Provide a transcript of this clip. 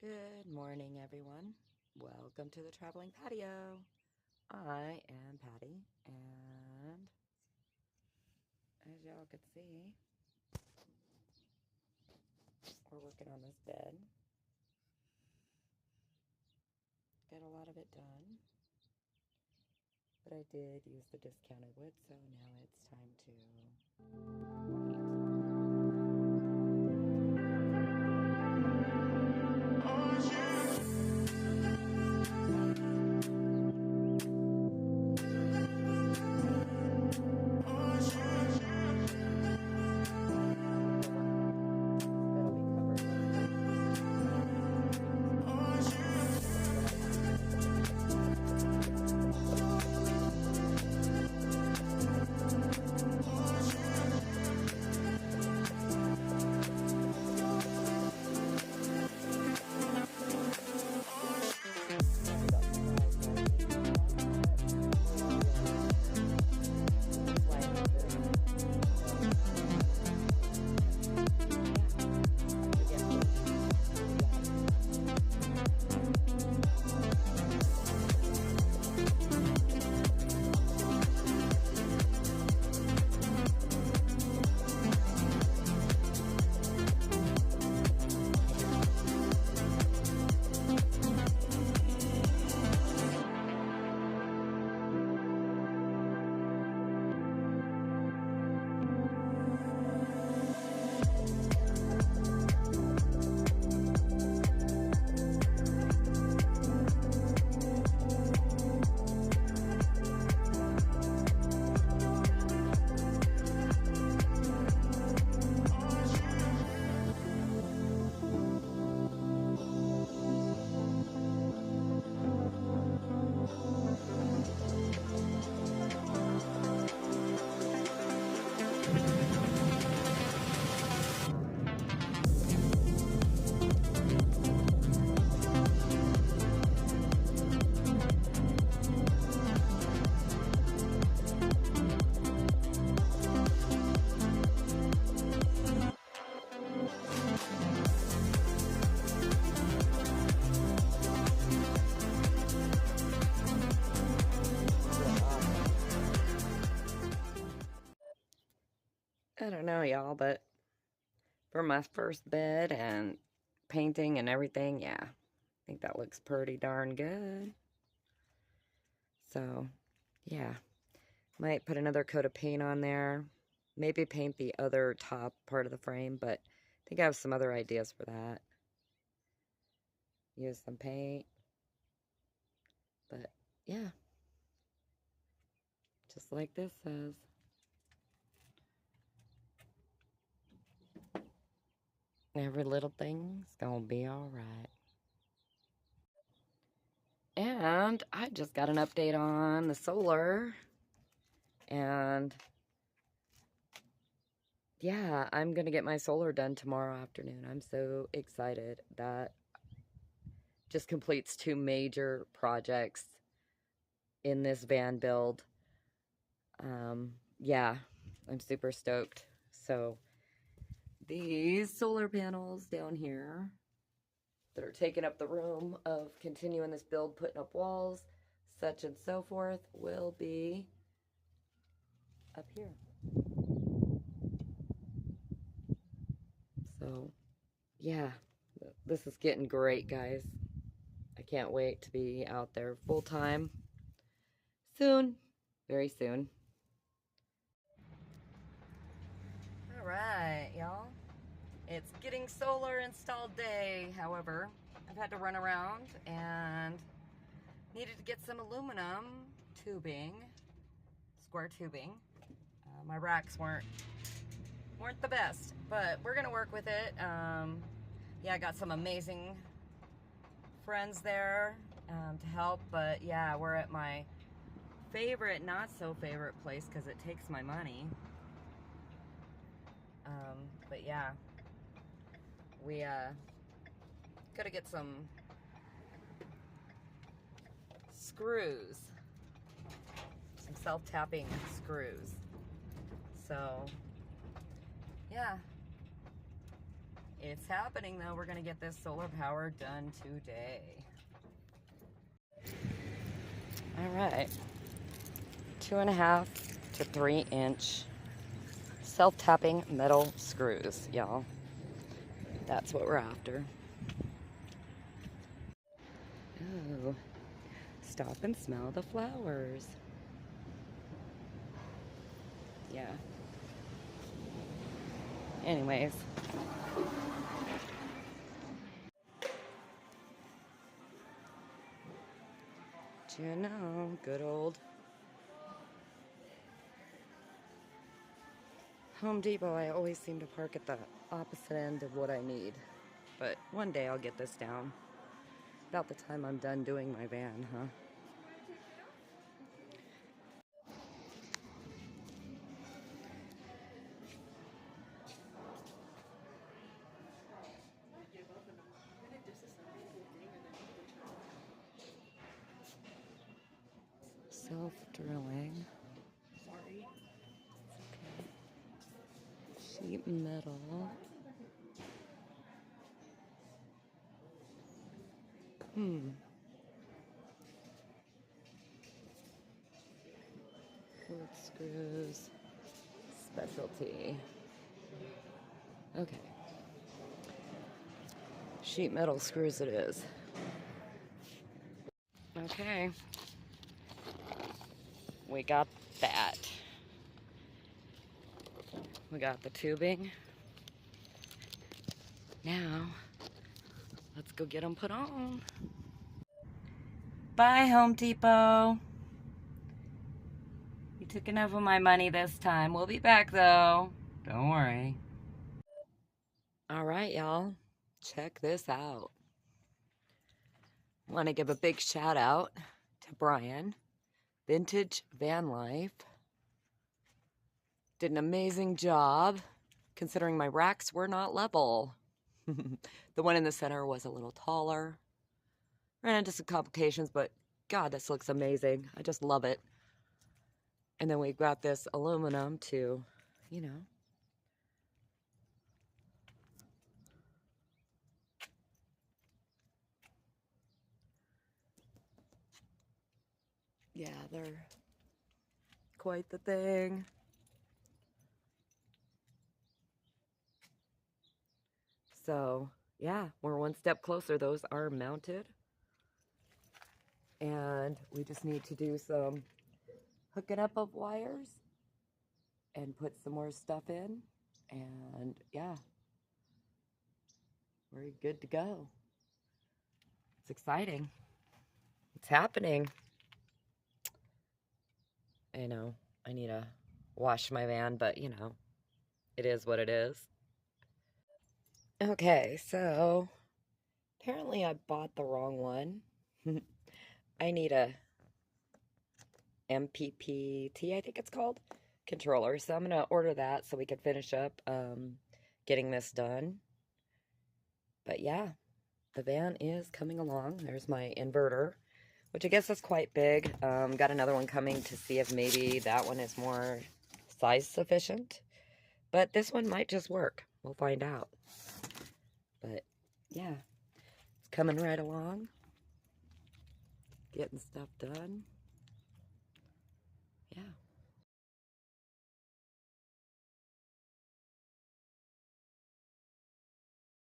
Good morning, everyone. Welcome to the Traveling Patio. I am Patty, and as y'all can see, we're working on this bed. Got a lot of it done, but I did use the discounted wood, so now it's time to I don't know, y'all, but for my first bed and painting and everything, yeah, I think that looks pretty darn good. So, yeah, might put another coat of paint on there. Maybe paint the other top part of the frame, but I think I have some other ideas for that. Use some paint. But, yeah, just like this says. Every little thing's gonna be alright. And I just got an update on the solar. And yeah, I'm gonna get my solar done tomorrow afternoon. I'm so excited. That just completes 2 major projects in this van build. Yeah, I'm super stoked. So these solar panels down here that are taking up the room of continuing this build, putting up walls, such and so forth, will be up here. So, yeah, this is getting great, guys. I can't wait to be out there full time soon, very soon. All right, y'all. It's getting solar installed day. However, I've had to run around and needed to get some aluminum tubing, square tubing. My racks weren't the best, but we're gonna work with it. Yeah, I got some amazing friends there to help, but yeah, we're at my favorite, not so favorite place because it takes my money. But yeah, we gotta get some screws, some self-tapping screws. So yeah, It's happening though. We're gonna get this solar power done today. All right, 2.5 to 3 inch self-tapping metal screws, y'all. That's what we're after. Ooh, stop and smell the flowers. Yeah. Anyways. You know, good old Home Depot. I always seem to park at the opposite end of what I need. But one day I'll get this down. About the time I'm done doing my van, huh? Self-drilling. Sorry. Okay. Sheet metal. Wood screws. Specialty. Okay. Sheet metal screws it is. Okay. We got that. We got the tubing. Now, let's go get them put on. Bye, Home Depot. You took enough of my money this time. We'll be back, though. Don't worry. All right, y'all. Check this out. I want to give a big shout out to Brian. Vintage Van Life. Did an amazing job, considering my racks were not level. The one in the center was a little taller. Ran into some complications, but God, this looks amazing. I just love it. And then we've got this aluminum to, you know. Yeah, they're quite the thing. So, yeah, we're one step closer. Those are mounted. And we just need to do some hooking up of wires and put some more stuff in. And, yeah, we're good to go. It's exciting. It's happening. I know I need to wash my van, but, you know, it is what it is. Okay, so apparently I bought the wrong one. I need a MPPT, I think it's called, controller. So I'm going to order that so we can finish up getting this done. But yeah, the van is coming along. There's my inverter, which I guess is quite big. Got another one coming to see if maybe that one is more size sufficient. But this one might just work. We'll find out. But yeah, it's coming right along. Getting stuff done. Yeah.